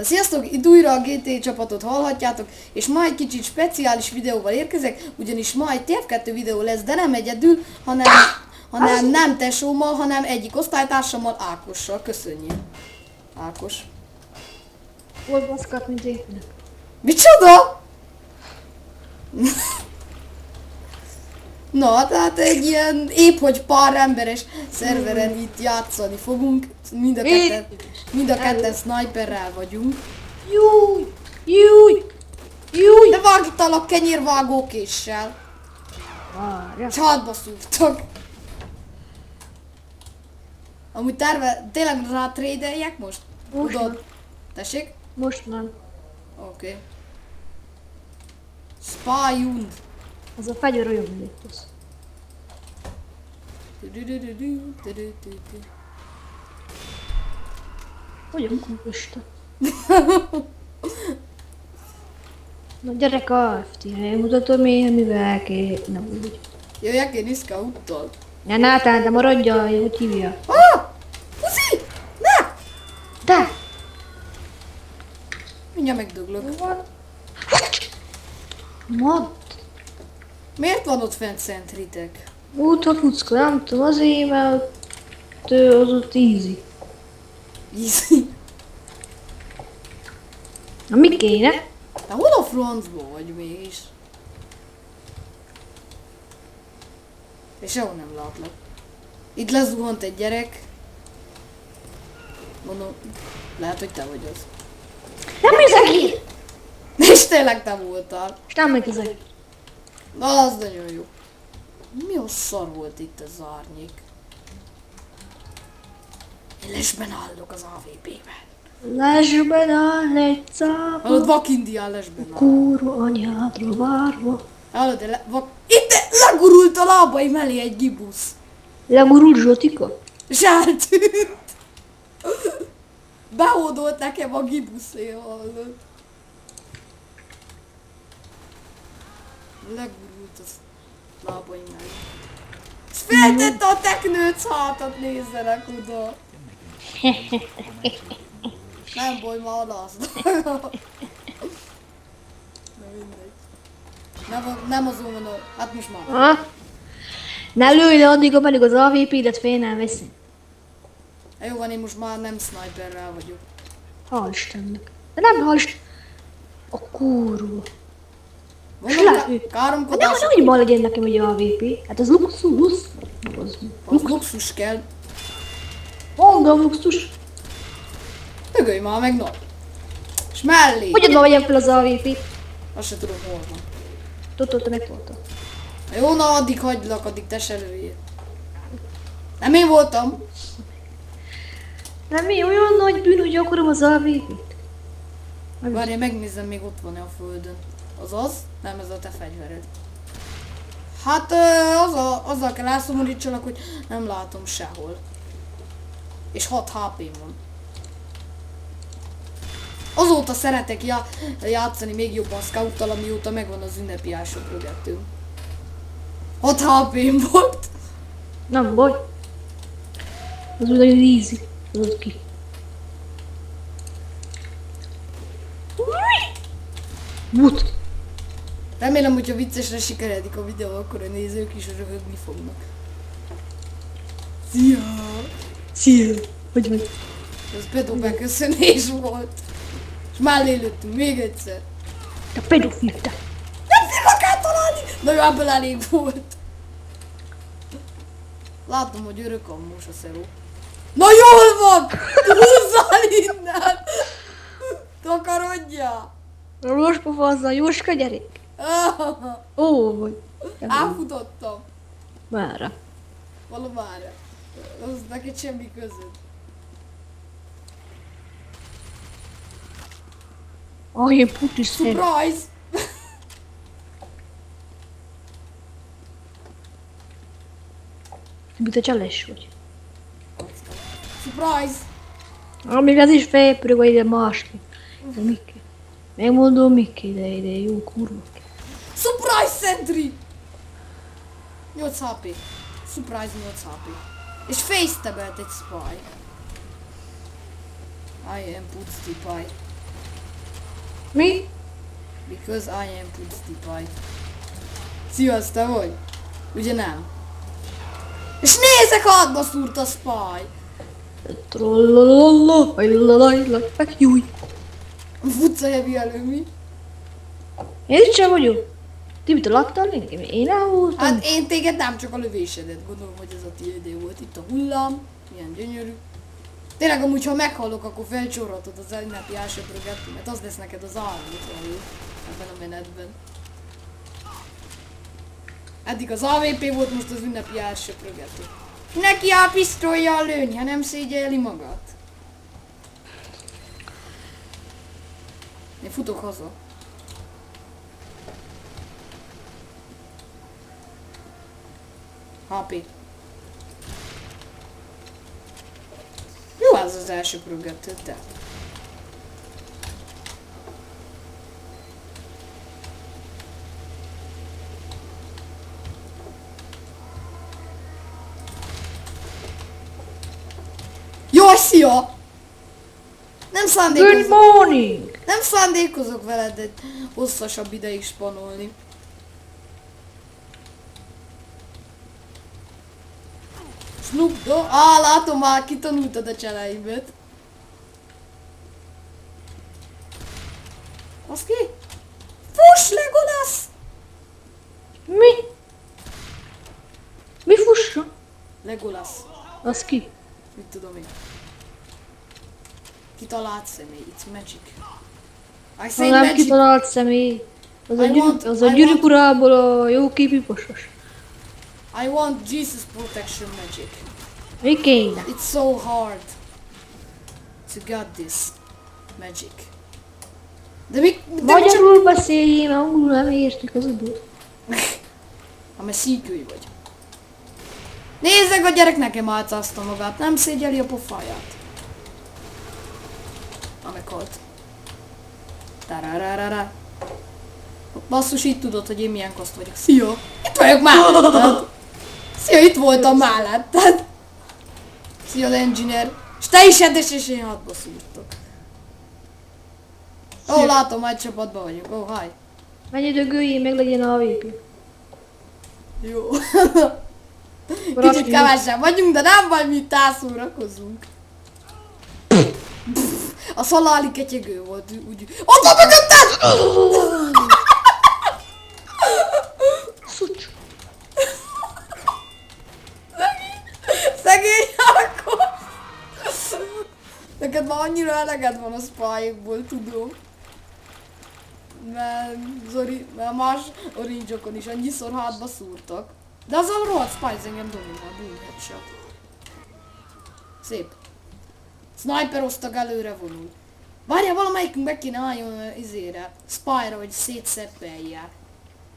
Sziasztok, itt újra a GT csapatot hallhatjátok, és ma egy kicsit speciális videóval érkezek, ugyanis ma egy TF2 videó lesz, de nem egyedül, hanem nem tesómmal, hanem egyik osztálytársammal, Ákossal. Köszönjük. Ákos. Volt baszkat, mint éppen. Micsoda? Na, tehát egy ilyen épp hogy pár emberes szerveren itt játszani fogunk. Mind a ketten sniperrel vagyunk. Júj! Júj! Júj! De vágtalak kenyérvágókéssel. Várja. Csádba szúrtak. Amúgy tényleg rá trédeljek most? Most Tudod? nem. Tessék? Most nem. Oké. Spájund. Az a fegyver olyan, mint itt az. Olyan kúrista. Na gyerek AFT, én mutatom én, mivel kell... Nem úgy. Jöjjek én is scout-tól. Ne, de maradja, hogy hívja. Ah! Puszi! Ne! De! Mindjárt megdöglök. Van. Mad. Miért van ott fent szentritek? Útra fucka, nem tudom, azért, mert az ott easy. Easy. Na mi kéne? De hol a francba vagy mégis? És sehol nem látlak. Itt lezuhant egy gyerek. Mondom, lehet, hogy te vagy az. Nem ezek én! És tényleg te voltál. És nem meg ezek. Na, az nagyon jó. Mi a szar volt itt az árnyék? Én lesben állok az AVP-ben. Lesben áll egy cápa, Hallod, vakindián lesben áll. kurva anyádra várva. Hallod, de itt legurult a lábaim elé egy gibusz. Legurult Zsotika? És eltűnt. Behódolt nekem a gibuszé, hallod. Legurult az lábaim elé. És feltette a teknőc hátat, nézzenek oda. Nem baj, ma alásznak. Na mindegy. Nem azon van a... Hát most már. Ha? Ne lőj le addig, ameddig az AVP-det fél nem veszi. Jó van, én most már nem sniperrel vagyok. Hál' Istennek. De nem hál' Isten. A kurva. Mondom, De nem, káromkodás... hogy ma legyen nekem egy AVP. Hát az luxus. Az luxus kell. Mondom luxus. Dögölj már meg, no. És mellé. Hogyan ma vegyem fel az AVP-t? Azt se tudom, hol van. Tudod, te megvoltál. Jó, na addig hagylak, addig te se lőjél. Nem én voltam. Nem mi olyan nagy bűn, hogy akarom az AVP-t? Várj, én megnézem, még ott van-e a földön. Azaz? Nem, ez a te fegyvered. Hát azzal kell elszomorítsanak, hogy nem látom sehol. És 6 HP-m van. Azóta szeretek játszani még jobban scouttal, amióta megvan az ünnepi ásokrogettőm. 6 HP-m volt. Nem baj. Az úgy nagyon easy. Tudod ki. But. Remélem, hogyha viccesre sikeredik a videó, akkor a nézők is röhögni fognak. Szia! Szia. Hogy vagy? Ez pedó beköszönés volt. És mellé lőttünk még egyszer. Te pedofil, te. Nem fogok eltalálni! Na jó, ebből elég volt. Látom, hogy örök ammós a szeró. Na jól van! Húzzál innen! Takarodjál! Most pofazza, Jóska gyerek. Ó, vagy. Elfutottam. Mára. Valamára. Az neked semmi közöd. Ah, én putis szem. Surprise! Mint a cseles vagy. Surprise! Amíg az is felpörög, vagy ide másképp. De Miki. Megmondom Miki, de jó kurva. Surprise sentry! 8 HP. Surprise 8 HP. És face-tabelt egy spy. I am putzti pie. Mi? Because I am PewDiePie. Szia, az te vagy? Ugye nem? És nézek, hátba szúrt a Spy! Trollolololol, hajlalajla, júj. Futsz a heavy elő, mi? Én is sem vagyok. Ti mit laktál nekem? Én elhúztam. Hát én téged nem, csak a lövésedet. Gondolom, hogy ez a tiédé volt. Itt a hullám, ilyen gyönyörű. Tényleg amúgy, ha meghalok, akkor felcsoroltad az ünnepi elsöprögető, mert az lesz neked az álmodra ebben a menetben. Eddig az AVP volt, most az ünnepi elsöprögető. Neki a pisztollyal lőni, ha nem szégyelli magát. Én futok haza. HP. Jó az az elsöprögető, te. Jaj, szia! Nem Good szándékozok, morning! nem szándékozok veled egy hosszasabb ideig spanolni. Snoop Dogg? Látom már, kitanultad a cseleimet. Az ki? Fuss, Legolas! Mi? Mi fussa? Legolas. Az ki? Mit tudom én? Kitalált személy, it's magic. I Ha say nem magic. kitalált személy. Az I want- a I gyűrűk want- urából a jó képű pasas. I want Jesus protection magic. Mi kéne? It's so hard to get this magic. De mi? De mi csak... Magyarul beszéljél, mert angolul nem értik az udó. Ha mert szíkői vagy. Nézzek, a gyerek nekem álcázta magát, nem szégyeli a pofáját. Meghalt. Tarararara. Basszus, így tudod, hogy én milyen kaszt vagyok. Szia! Itt vagyok melletted! Szia, itt voltam melletted! Szia, az engineer! És te is edes, és én hatba szúrtok. Ó, látom, egy csapatban vagyunk. Ó, hi! Menj dögöljél, meg legyen a VP. Jó. Kicsit kevesen vagyunk, de nem baj, mi itt elszórakozunk. A szaláli ketyegő volt, úgy... Ott van mögötted! Szucs. Szegény Ákos! Neked már annyira eleged van a spályokból, tudom. Mert más orange-okon is annyiszor hátba szúrtak. De az a rohadt spy engem dominál, boom, headshot. Szép. Sniperoztak, előre vonul. Várjál, valamelyikünk meg kéne álljon izére, spyra, hogy szétszeppelje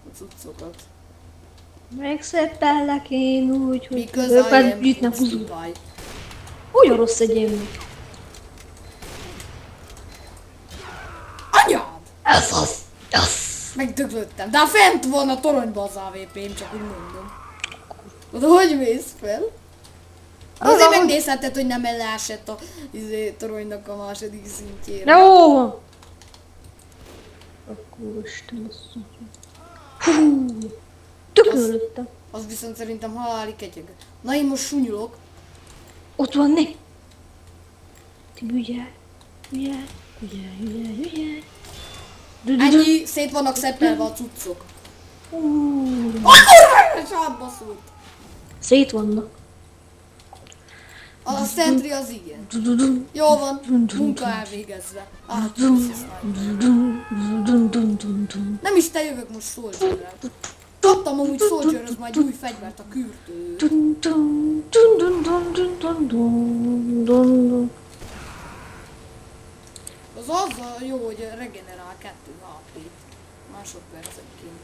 a cuccokat. Megszeppellek én úgy, hogy Because I őket am gyűjtnek húzul. spy. Olyan rossz egy élmény. Anyád! Ez az! Ez! Megdöglöttem. De fent van a toronyban az AVP-m, csak úgy mondom. Oda hogy mész fel? Azért ahogy- megnézheted, hogy nem elásett a toronynak a második szintjére. De jó van! Akkor Isten azt mondja. Hú! Tökölöttem. Az viszont szerintem haláli ketyeg. Na én most sunyulok. Ott van né! Ti ügyel, ügyel, ügyel, ügyel, ügyel. Ennyi, szét vannak szeppelve a cuccok. Hú! És hátba szúrt. Szét vannak. A Sentry az igen. Dududun, Jól van, munka elvégezve. Nem is te jövök most Soldierrel. Kaptam amúgy Soldierhez majd új fegyvert, a kürtő. dun, dun, dun, dun, dun, dun, dun, dun, dun, dun. Az azzal jó, hogy regenerál 2 HP-t másodpercenként.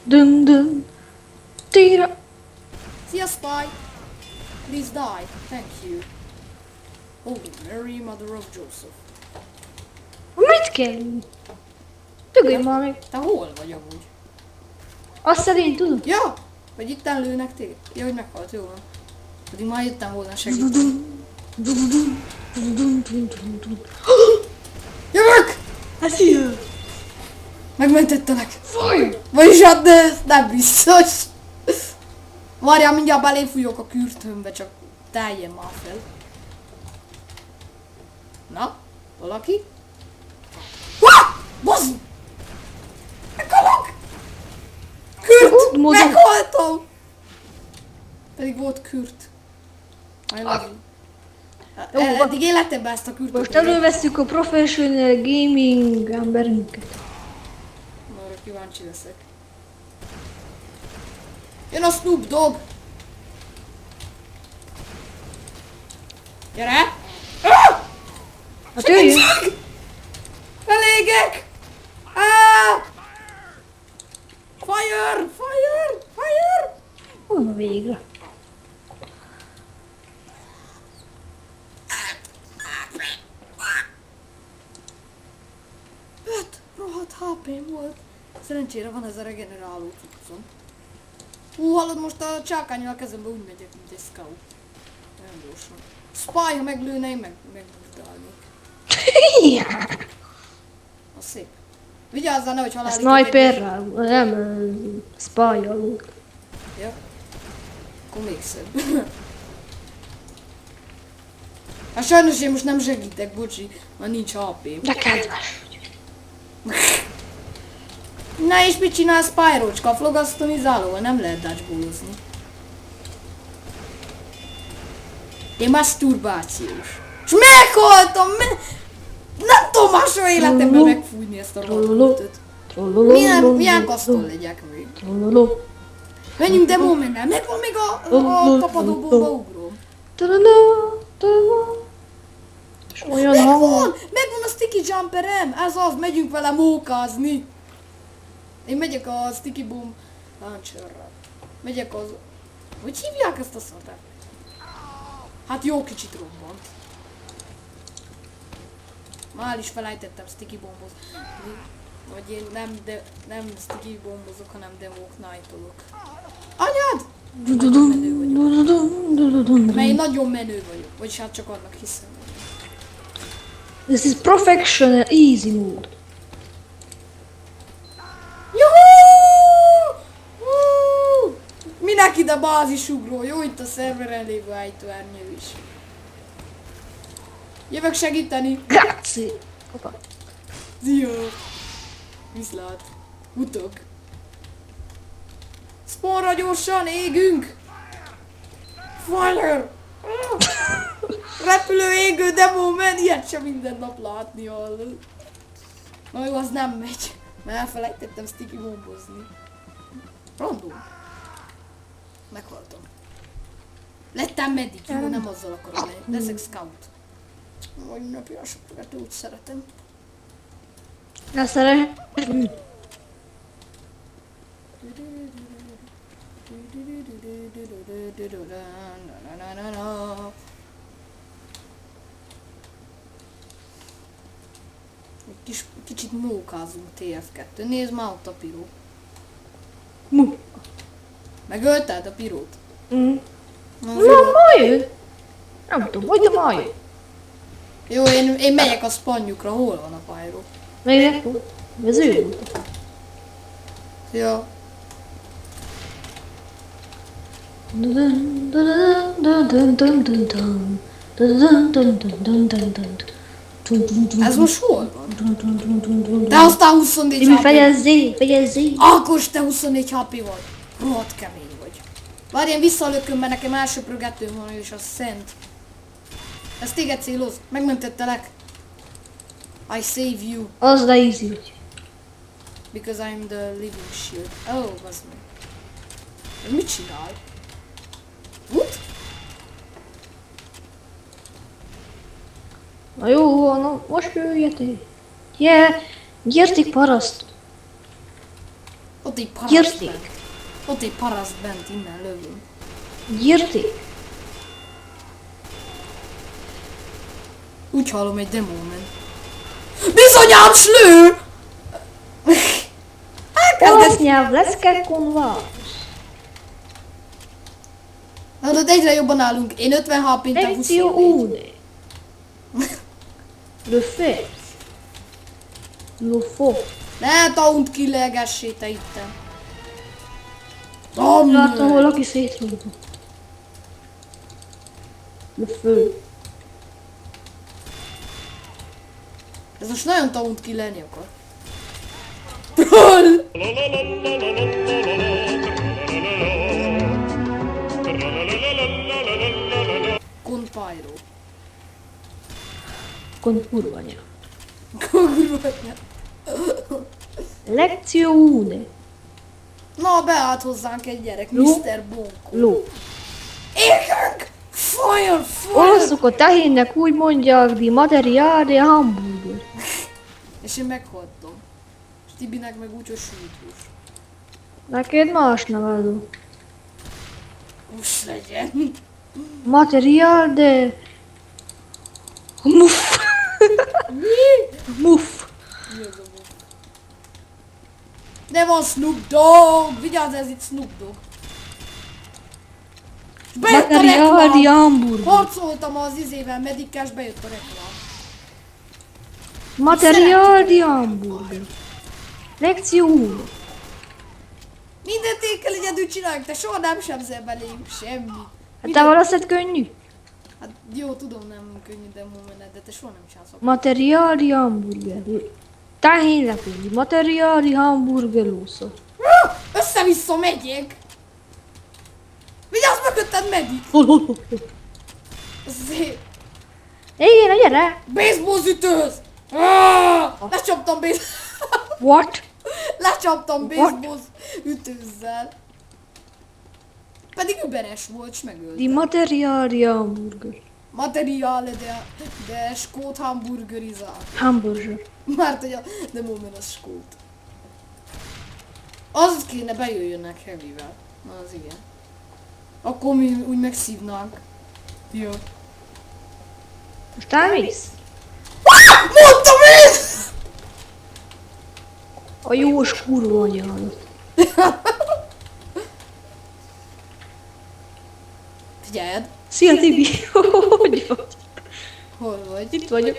Dun, dun. Tira. Szia Spy! Please die, thank you. Holy Mary, Mother of Joseph. Mit kell? Dögölj már meg. Te hol vagy amúgy? Azt szerint tudom. Ja! Vagy itten lőnek téged? Ja, hogy meghalt, jó van. Pedig már jöttem volna segíteni. Jövök! Ez ilyen. Megmentettelek. Faj! Vagyis hát nem biztos. Várjál, mindjárt beléfújok a kürtömbe, csak teljen már fel. Na, valaki? Bazd! Meghalok! Kürt! Úgy módon- Meghaltam! Pedig volt kürt. I love you. Jó, Eddig életemben ezt a kürtöt. Most előveszük a professional gaming emberünket. Na, arra kíváncsi leszek. Jön a Snoop Dogg! Gyere! Hát jöjjön! Elégek! Ah! Fire! Fire! Fire! Hol van végre? Rohadt HP-m volt. Szerencsére van ez a regeneráló cuccom. Hallod, most a csákánnyal a kezembe úgy megyek, mint egy scout. Nagyon gyorsan. Spy, ha meglőne, én megburdálnék. Az szép. Vigyázzál, nehogy A halálik. sniperrel, nem, spy-jal volt. Ja. Akkor még szebb. Hát sajnos én most nem segítek, bocsi, mert nincs HP-m. De kedves. Na és mit csinálsz, Pyrócska? Flogasztonizálóval nem lehet dodgeball-ozni. Én masturbációs. És meghaltam! Nem tudom máshol életemben megfújni ezt a rohadt Milyen kasztol legyek még? Menjünk demómennel, megvan még a tapadóból ugrom. És olyan hang. Megvan a sticky jumperem, ez az, megyünk vele mókázni. Én megyek a sticky boom launcherrel. Megyek az... Hogy hívják ezt a szart? Hát jó kicsit robbant. Már is felejtettem sticky bombhoz. Vagy én nem sticky bombozok, hanem demók night-olok. Anyád! Nagyon menő vagyok. Mert én nagyon menő vagyok. Vagyis hát csak annak hiszem. This is professional easy mode. Juhú! Hú! Minek ide bázisugró? Jó itt a szerveren lévő ejtőernyő is. Jövök segíteni. Grazie. Opa. Szia! Viszlát. Utog. Spawnra gyorsan, égünk! Fire! Repülő, égő, demo, men, ilyet sem minden nap látni hallod. Na jó, az nem megy. Mert elfelejtettem sticky bombozni. Random. Meghaltam. Lettem medic, jó, nem azzal akarom lenni. Leszek scout. Vagy napi a sokat úgy szeretem. Ne szeretem. Kicsit mókázunk TF2. Nézd már ott a piró. Megölted a pirót? Na, ma jön. Nem tudom, hogy de ma jön. Jó, én megyek a spanyukra. Hol van a Pyro? Még nem volt. Ez ő volt. Ja. Ez most hol van? De aztán 24 Jimmy, HP. fejezzé. Akkor te 24 HP vagy. Rohadt kemény vagy. Várj, én visszalököm, mert nekem elsöprögetőm van, és az szent. Ez téged céloz. Megmentettelek. I save you. Az de easy vagy. Because I'm the living shield. Oh, bazd meg. Ez mit csinál? What? Na jó, na most jöjjetek. Yeah, gyertek paraszt. Ott egy paraszt Gyerték. bent. Ott egy paraszt bent, innen lövöm. Gyertek. Úgy hallom egy demómen. Bizonyám slő! Elkezdesz leszke konvá. Hallod, egyre jobban állunk. Én 50 HP-n, te 24. Lectio 1. Le fait. Lufo. Ne taunt killegessé te itten. Látom, valaki szétrúgva. Lufő. Ez most nagyon taunt killelni akar. Troll! Conpyro. Kurvanya. Kurvanya. Lezione. Na, beállt hozzánk egy gyerek, Ló. Mr. Bonko. Ló. Érkünk! Fire, fire! Olaszok a tehénnek úgy mondják, di materiale hamburger. És én meghaltam. És Tibinek meg úgy, hogy sült hús. Neked más nevelő. Hús legyen. Material de... Muff. Mi? Muff. Mi az a bok? De van Snoop Dogg! Vigyázz, ez itt Snoop Dogg. És bejött a Material di reklám! hamburger. Harcoltam az izével, medikás, bejött a reklám. Material di hamburger. Lezione. Mindent én kell egyedül csinálni, te soha nem sebzel belém semmit. Hát te valószínűleg könnyű. Hát jó, tudom, nem könnyű demómenet, de te soha nem csinálsz akkor. Material di hamburger. Tehénnek úgy. Material di hamburger lósza. Össze-vissza megyek! Vigyázz mögötted, medik! Hol. Szép! Igen, gyere. Baseball ütőz! Lecsaptam What? Lecsaptam baseball ütőzzel. Pedig überes volt, s megölt. Di material di hamburger. Materiale de skót hamburgerizál. Hamburger. Mert hogy a demómen az skót. Az kéne bejöjjönnek heavyvel. Na az igen. Akkor mi úgy megszívnánk. Jó. Most elmész? Mondtam én! A jós kurva anyádat. Figyeld! Szia Tibi! Hogy vagy? Hol vagy? Itt vagyok.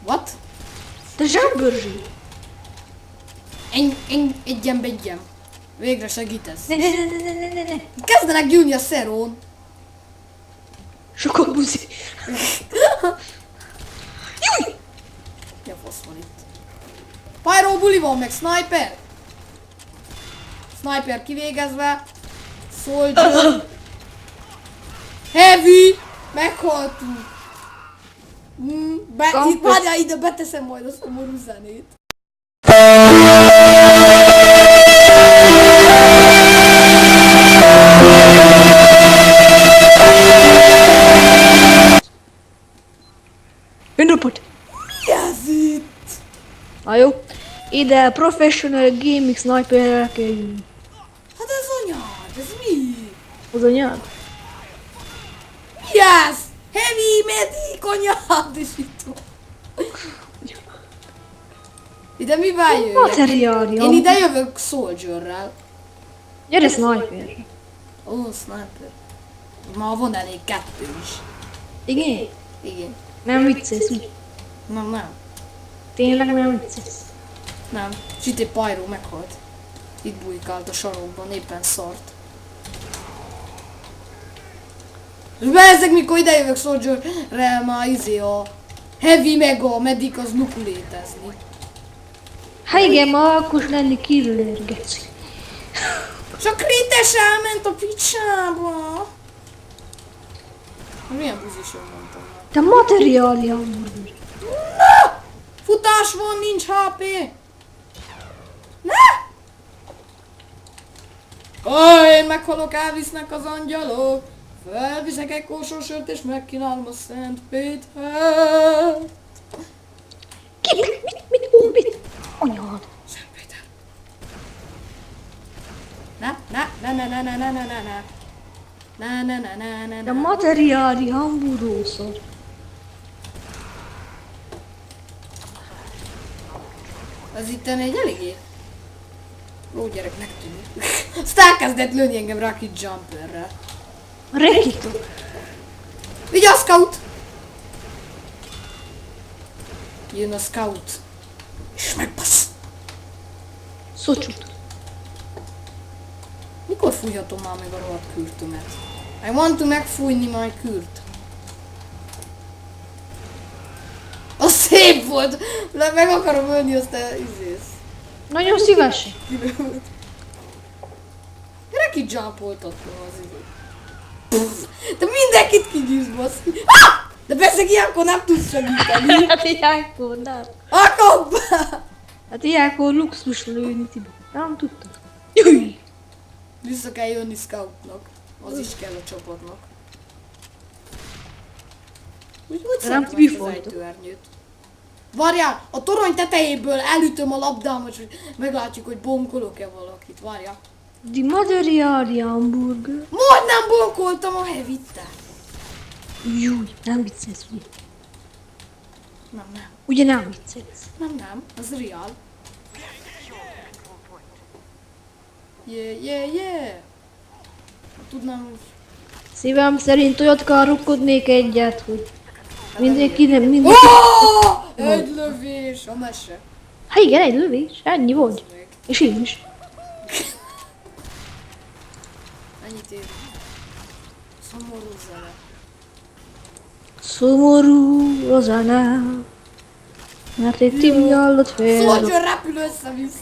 What? Te zsámbörzsé! Egyem. Végre segítesz. Ne. Kezdenek gyűlni a szerón. Sok a buzi. Mi a fasz van itt? Pyro buli van meg, sniper! Sniper kivégezve. Soldier. Heavy! Meghaltunk. Campus. Várjál ide, beteszem majd a szomorú zenét. Önröpöt! Mi ez itt? Na jó. Ide professional gaming sniperrel kell jönni. Hát ez anyád, ez mi? Az anyád? Mi ez? Heavy medic anyád, és itt van. Ide mivel jöjjek? Materiália. Én ide jövök Soldierrel. Gyere sniperre. Ó, sniper. Ma van elég kettő is. Igen? Igen. Nem vicces, úgy. Nem. Tényleg nem vicces. Nem. És itt egy Pyro meghalt. Itt bujkált a sarokban, éppen szart. És bezzeg, mikor idejövök Soldierrel, már a Heavy meg a Medic az nukulétezni. Hát igen, ma akkor lenni killer, geci. És a krites elment a picsába. Milyen buzison mondtam már. Te materiália hamburger. Futás van, nincs HP! Ne! Én meghalok, elvisznek az angyalok. Felviszek egy kósósört és megkínálom a Szent Pétert. Mit? Anyád. Szent Péter. Ne. De materiáli hamburgószor. Az itten egy eléggé jó gyereknek tűnik. Azt elkezdett lőni engem Rocket Jumperrel. Rekitok. Vigyázz, Scout! Jön a scout. És megbasz. Szocsut. Mikor fújhatom már meg a rohadt kürtömet? I want to megfújni my kürt. Az szép volt! Meg akarom ölni, azt te izész. Nagyon szívesen. Gyere ki jumpoltatnom az izét. Te mindenkit kigyűz, baszki. Ah! De persze ilyenkor nem tudsz segíteni. Hát ilyenkor nem. Akad be! Hát ilyenkor luxus lőni, Tibi. Nem tudtad. Jöjj! Vissza kell jönni scoutnak. Az is kell a csapatnak. Úgy Nem szeretem Tibi ezt az folytok. ejtőernyőt. Várjál, a torony tetejéből elütöm a labdámat, hogy meglátjuk, hogy bonkolok-e valakit. Várjál. Die Materiali Hamburger. Majdnem bonkoltam a heavy-t. Júj, nem viccelsz, ugye? Nem. Ugye nem viccelsz? Nem, az real. Yeah. Tudnám, Szívem szerint olyat káromkodnék egyet, hogy mindenki nem, mindenki... oh! Egy lövés, a mese. Hát igen, egy lövés, ennyi volt. Meg. És én is. Ennyit ér. Szomorú zene. Szomorú a zene, mert egy Tibi hallott fel. Soldier repül össze-vissza.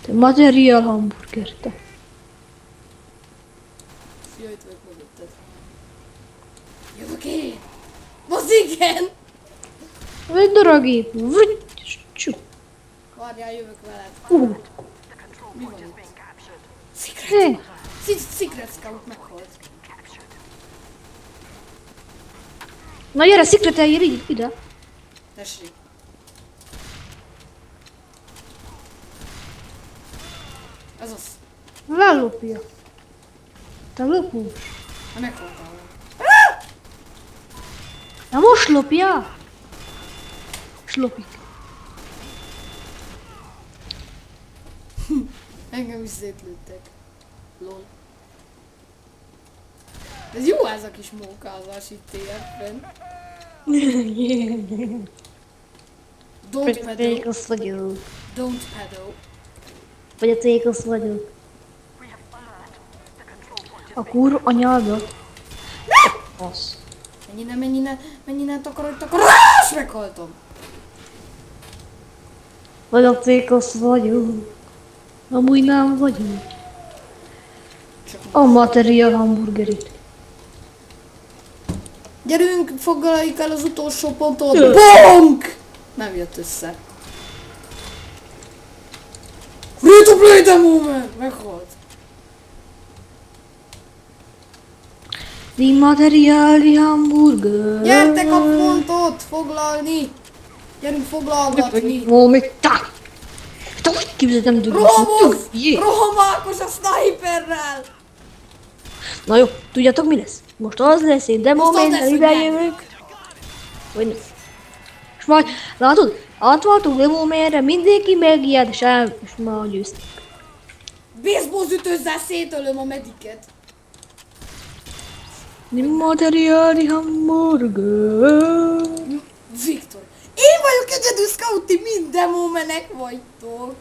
Te Material Hamburger, te. Jaj, itt vagyok mögötted. Jövök én. Az igen. Egy daragép. Csú. Várjál, jövök veled. Mi van itt? Hé, Secret Scout meghalt. na gyere, szikreteljél így ide. Tessék. Ez az. Lelopja. Te lopó. Ha meghaltál. Na most lopja. Slopik. Engem is szétlőttek. Lol. Ez jó ez a kis mókázás itt TF-ben. Don't peddle. Tékosz vagyok. Don't peddle. Vagy a tékosz vagyok. A kur anyádat. Fasz. Mennyire takarodj. És meghaltam. Vagy a tékosz vagyok. Amúgy nem vagyok. A Material Hamburgerit. Gyerünk, foglaljuk el az utolsó pontot. BONK! Nem jött össze. Free to play the moment! Meghalt. Die Materiali Hamburger. Gyertek a pontot foglalni! Gyerünk foglalgatni! Még tak! Te hogy képzeltem dögös? Rohamoz! Rohamákos a sniperrel! Na jó, tudjátok mi lesz? Most az lesz, én de Most az momentan lesz, hogy idejövök. Vagy nem. És majd, látod? Átvartunk demo merre, mindenki megijed, és már győztek. Baseball ütőzzel szétölöm a mediket. Die Materiali Hamburger. Viktor. Én vagyok egyedül scout, ti mind demomenek vagytok.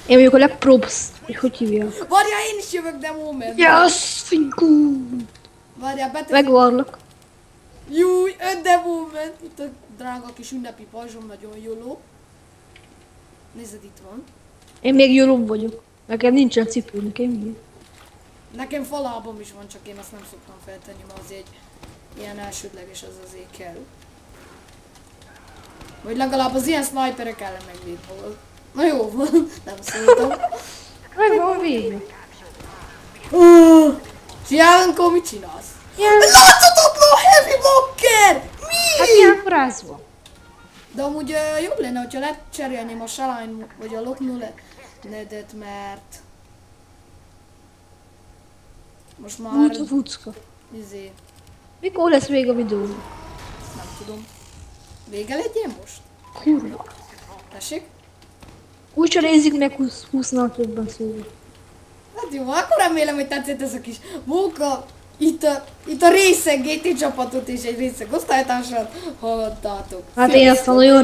Én vagyok a legprobsz. Hogy hívják? Várjál, én is jövök demomen. Yes, finkú. Várjál, beteszem. Megvarlak. Júj, 5 demomen. Itt a drága kis ünnepi pajzsom, nagyon jóló. Nézd, itt van. Én még jobb vagyok. Nekem nincsen cipő, nekem ilyen. Nekem falábom is van, csak én azt nem szoktam feltenni, mert az egy ilyen elsődleges, az azért kell. Vagy legalább az ilyen sniperek ellen megvéd. Na jó van, nem szóltam. Meg van vége. Ciánkó, mit csinálsz? Ilyen, Láthatatlan heavy bunker! Mi? hát ilyenkor ez van. De amúgy jobb lenne, hogyha lecserélném a Shaline vagy a Loknuledet, mert most már Út a fucka. izé, Mikor lesz vége a videó? nem tudom. Vége legyen most? Kurva. Tessék? Úgyse nézik meg 20-nál többen szóval. Hát jó, akkor remélem, hogy tetszett ez a kis móka Itt a részeg GT csapatot és egy részeg osztálytársat hallottátok. Hát én azt a nagyon